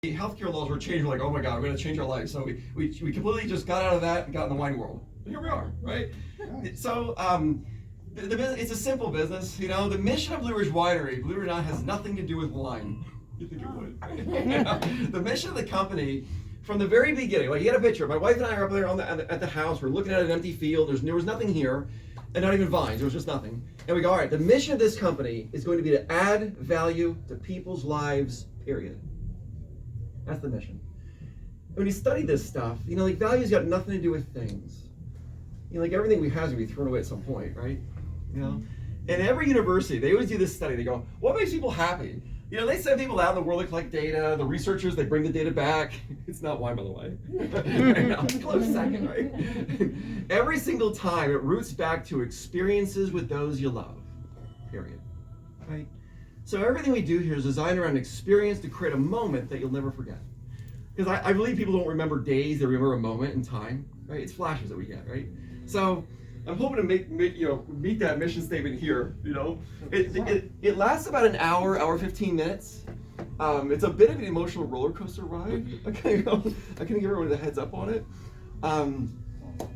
The healthcare laws were changed. We're like, oh my God, we're going to change our lives. So we completely just got out of that and got in the wine world. And here we are, right? So the business, it's a simple business. You know, the mission of Blue Ridge Winery, believe it or not, has nothing to do with wine. You think it would? Right? The mission of the company, from the very beginning, like you get a picture. My wife and I are up there at the house. We're looking at an empty field. There was nothing here, and not even vines. There was just nothing. And we go, all right. The mission of this company is going to be to add value to people's lives. Period. That's the mission. When you study this stuff, you know, like value's got nothing to do with things. You know, like everything we have is going to be thrown away at some point, right? You know, and every university, they always do this study. They go, what makes people happy? You know, they send people out in the world that collect data. The researchers, they bring the data back. It's not wine, by the way. Close second, right? Every single time, it roots back to experiences with those you love, period, right? So everything we do here is designed around experience to create a moment that you'll never forget. Because I believe people don't remember days, they remember a moment in time, right? It's flashes that we get, right? So I'm hoping to meet that mission statement here, you know? It lasts about an hour 15 minutes. It's a bit of an emotional roller coaster ride. I can give everyone a heads up on it.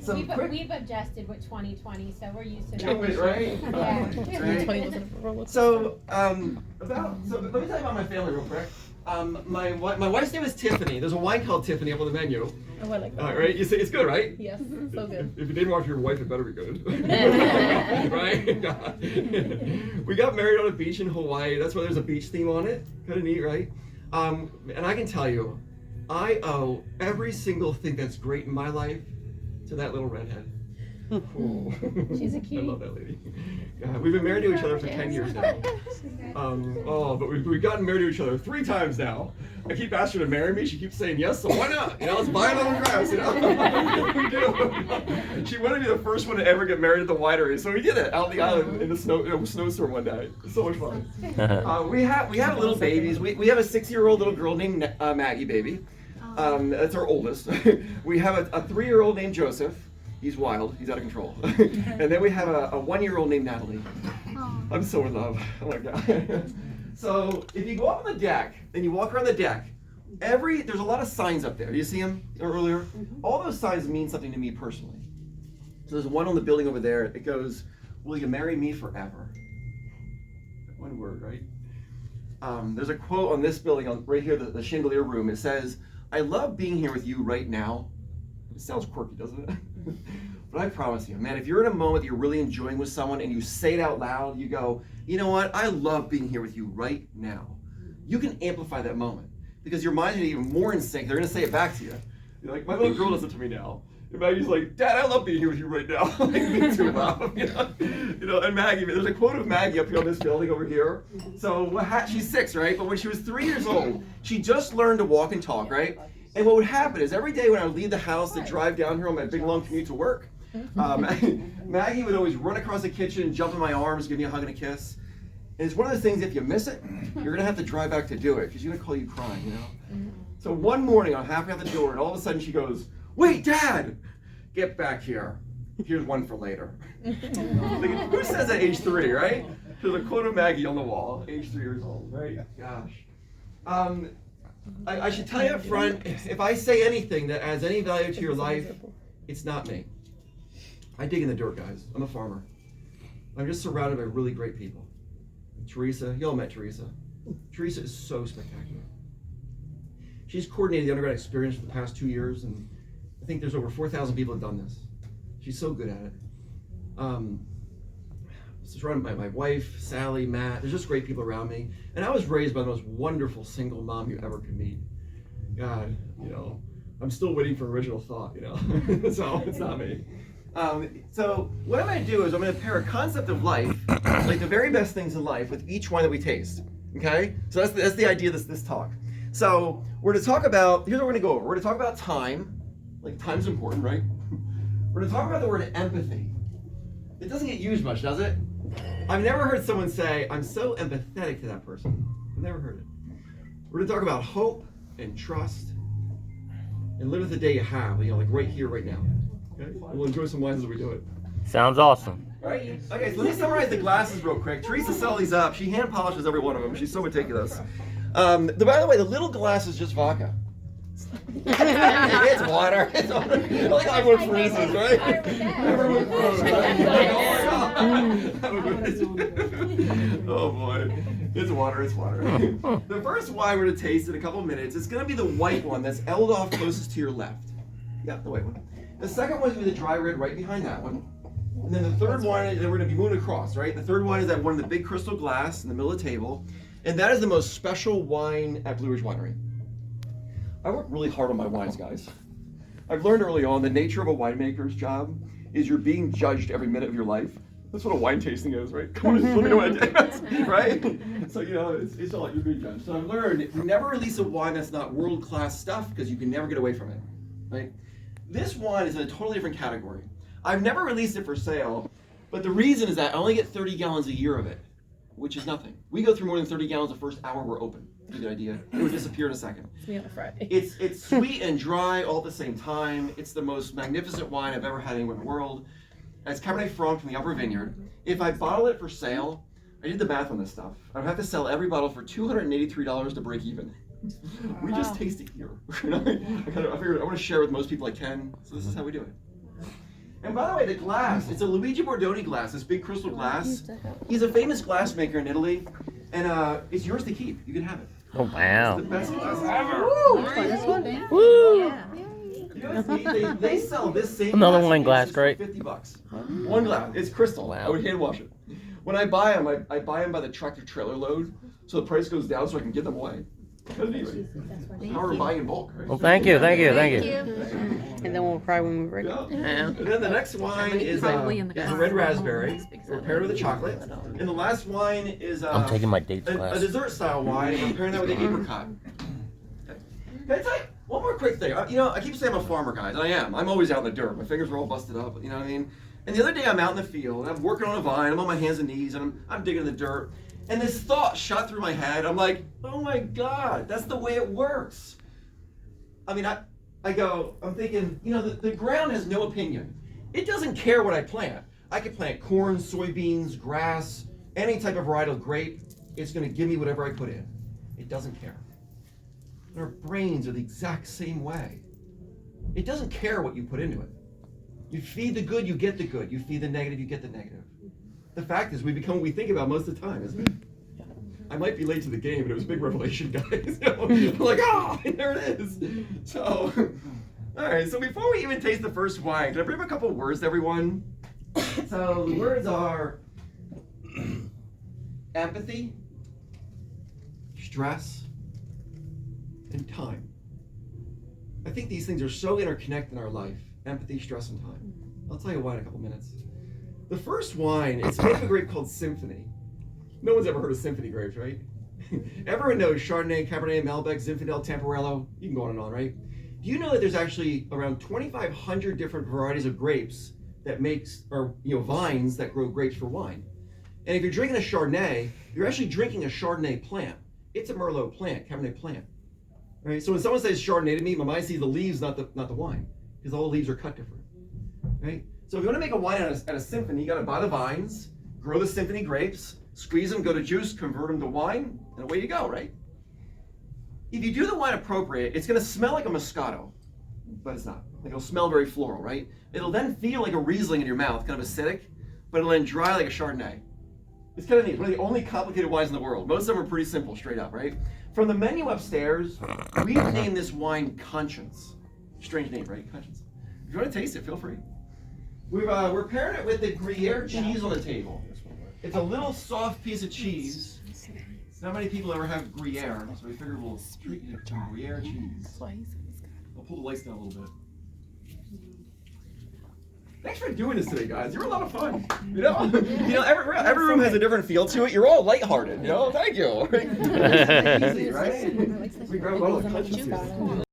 We've adjusted with 2020, so we're used to that. Right? Yeah. 2020 wasn't a roller coaster. So let me tell you about my family real quick. My wife's name is Tiffany. There's a wine called Tiffany up on the menu. Oh, I like that. Right? You say it's good, right? Yes, so good. If you name it after your wife, it better be good. Right? We got married on a beach in Hawaii. That's why there's a beach theme on it. Kind of neat, right? And I can tell you, I owe every single thing that's great in my life to that little redhead. Cool. She's a cutie. I love that lady. God, we've been married to each other for 10 years now. But we've gotten married to each other 3 times now. I keep asking her to marry me. She keeps saying yes, so why not? You know, let's buy another grass, you know? We do. She wanted to be the first one to ever get married at the winery, so we did it out on the island in the snowstorm one day. So much fun. We have little babies. We have a 6-year-old little girl named Maggie, baby. That's our oldest. We have a 3-year-old named Joseph. He's wild. He's out of control. And then we have a 1-year-old named Natalie. I'm so in love. Oh my God. So if you go up on the deck and you walk around the deck, there's a lot of signs up there. Do you see them earlier? Mm-hmm. All those signs mean something to me personally. So there's one on the building over there. It goes, "Will you marry me forever?" One word, right? There's a quote on this building, right here, the chandelier room. It says, "I love being here with you right now." It sounds quirky, doesn't it? But I promise you, man, if you're in a moment that you're really enjoying with someone and you say it out loud, you go, you know what? I love being here with you right now. You can amplify that moment because your mind's gonna be even more in sync. They're gonna say it back to you. You're like, my little girl does it to me now. And Maggie's like, Dad, I love being here with you right now. Like, me too, Mom. You know, and Maggie, there's a quote of Maggie up here on this building over here. So she's 6, right? But when she was 3 years old, she just learned to walk and talk, right? And what would happen is every day when I would leave the house to drive down here on my big long commute to work, Maggie would always run across the kitchen, jump in my arms, give me a hug and a kiss. And it's one of those things, if you miss it, you're going to have to drive back to do it because she's going to call you crying, you know? So one morning, I'm halfway out the door, and all of a sudden she goes, "Wait, Dad! Get back here. Here's one for later." Like, who says at age 3, right? There's a quote of Maggie on the wall, age 3 years old, right? Gosh. I should tell you up front, if I say anything that adds any value to your life, it's not me. I dig in the dirt, guys. I'm a farmer. I'm just surrounded by really great people. Teresa, you all met Teresa. Teresa is so spectacular. She's coordinated the undergrad experience for the past 2 years, and I think there's over 4,000 people have done this. She's so good at it. Surrounded by my wife, Sally, Matt. There's just great people around me. And I was raised by the most wonderful single mom you ever could meet. God, you know, I'm still waiting for original thought, you know. So it's not me. So what I'm going to do is I'm going to pair a concept of life, like the very best things in life, with each one that we taste. Okay? So that's the idea of this talk. So we're going to talk about, here's what we're going to go over. We're going to talk about time. Like, time's important, right? We're going to talk about the word empathy. It doesn't get used much, does it? I've never heard someone say, "I'm so empathetic to that person." I've never heard it. We're going to talk about hope and trust and live with the day you have, you know, like right here, right now. Okay? We'll enjoy some wines as we do it. Sounds awesome. Right? Okay, so let me summarize the glasses real quick. Teresa set all these up. She hand polishes every one of them. She's so meticulous. By the way, the little glass is just vodka. It's water. It's water. Like everyone freezes, right? Everyone froze. Oh boy. It's water, it's water. The first wine we're gonna taste in a couple minutes is gonna be the white one that's elled off closest to your left. Yep, the white one. The second one is gonna be the dry red right behind that one. And then the third wine, and we're gonna be moving across, right? The third wine is that one in the big crystal glass in the middle of the table. And that is the most special wine at Blue Ridge Winery. I work really hard on my wines, guys. I've learned early on the nature of a winemaker's job is you're being judged every minute of your life. That's what a wine tasting is, right? Come on, just let me know what it is, right? So, you know, it's all like you're being judged. So I've learned, never release a wine that's not world-class stuff because you can never get away from it, right? This wine is in a totally different category. I've never released it for sale, but the reason is that I only get 30 gallons a year of it, which is nothing. We go through more than 30 gallons the first hour we're open. Give you an idea. It would disappear in a second. It's me on a Friday. It's sweet and dry all at the same time. It's the most magnificent wine I've ever had anywhere in the world. It's Cabernet Franc from the Upper Vineyard. If I bottle it for sale, I did the math on this stuff. I would have to sell every bottle for $283 to break even. We just taste it here. I figured I want to share with most people I can, so this is how we do it. And by the way, the glass, it's a Luigi Bordoni glass, this big crystal glass. He's a famous glassmaker in Italy, and it's yours to keep. You can have it. Oh, wow. It's the best glass ever. Woo! They sell this same Another glass wine glass, for great. $50. One glass. It's crystal. Wow. I would hand wash it. When I buy them, I buy them by the tractor trailer load, so the price goes down so I can give them away. Anyway, power of buying in bulk, right? Well, thank you. And then we'll cry when we're ready. Yeah. And then the next wine is a red raspberry. We're paired with a chocolate. And the last wine is I'm taking my dates a class. dessert style wine, and we're pairing that with the apricot. Okay. Can I tell you one more quick thing? You know, I keep saying I'm a farmer, guys, and I am. I'm always out in the dirt. My fingers are all busted up, you know what I mean? And the other day I'm out in the field, and I'm working on a vine, I'm on my hands and knees, and I'm digging in the dirt. And this thought shot through my head. I'm like, oh my God, that's the way it works. I mean, I'm thinking, you know, the ground has no opinion. It doesn't care what I plant. I could plant corn, soybeans, grass, any type of varietal grape. It's going to give me whatever I put in. It doesn't care. And our brains are the exact same way. It doesn't care what you put into it. You feed the good, you get the good. You feed the negative, you get the negative. The fact is, we become what we think about most of the time, isn't it? I might be late to the game, but it was a big revelation, guys. I'm like, there it is. So, all right, so before we even taste the first wine, can I bring up a couple of words to everyone? So the words are empathy, stress, and time. I think these things are so interconnected in our life. Empathy, stress, and time. I'll tell you why in a couple minutes. The first wine, it's made from a grape called Symphony. No one's ever heard of Symphony grapes, right? Everyone knows Chardonnay, Cabernet, Malbec, Zinfandel, Temporello. You can go on and on, right? Do you know that there's actually around 2,500 different varieties of grapes that vines that grow grapes for wine? And if you're drinking a Chardonnay, you're actually drinking a Chardonnay plant. It's a Merlot plant, Cabernet plant, right? So when someone says Chardonnay to me, my mind sees the leaves, not the wine, because all the leaves are cut different, right? So if you want to make a wine out of Symphony, you got to buy the vines, grow the Symphony grapes, squeeze them, go to juice, convert them to wine, and away you go, right? If you do the wine appropriate, it's going to smell like a Moscato, but it's not. Like it'll smell very floral, right? It'll then feel like a Riesling in your mouth, kind of acidic, but it'll then dry like a Chardonnay. It's kind of neat. One of the only complicated wines in the world. Most of them are pretty simple, straight up, right? From the menu upstairs, we've named this wine Conscience. Strange name, right? Conscience. If you want to taste it, feel free. We're pairing it with the Gruyere cheese on the table. It's a little soft piece of cheese. Not many people ever have Gruyere, so we figured we'll treat you to Gruyere cheese. I'll pull the lights down a little bit. Thanks for doing this today, guys. You were a lot of fun. You know, every room has a different feel to it. You're all lighthearted. You know, thank you. Easy, right? We grab a bottle of Conscience here.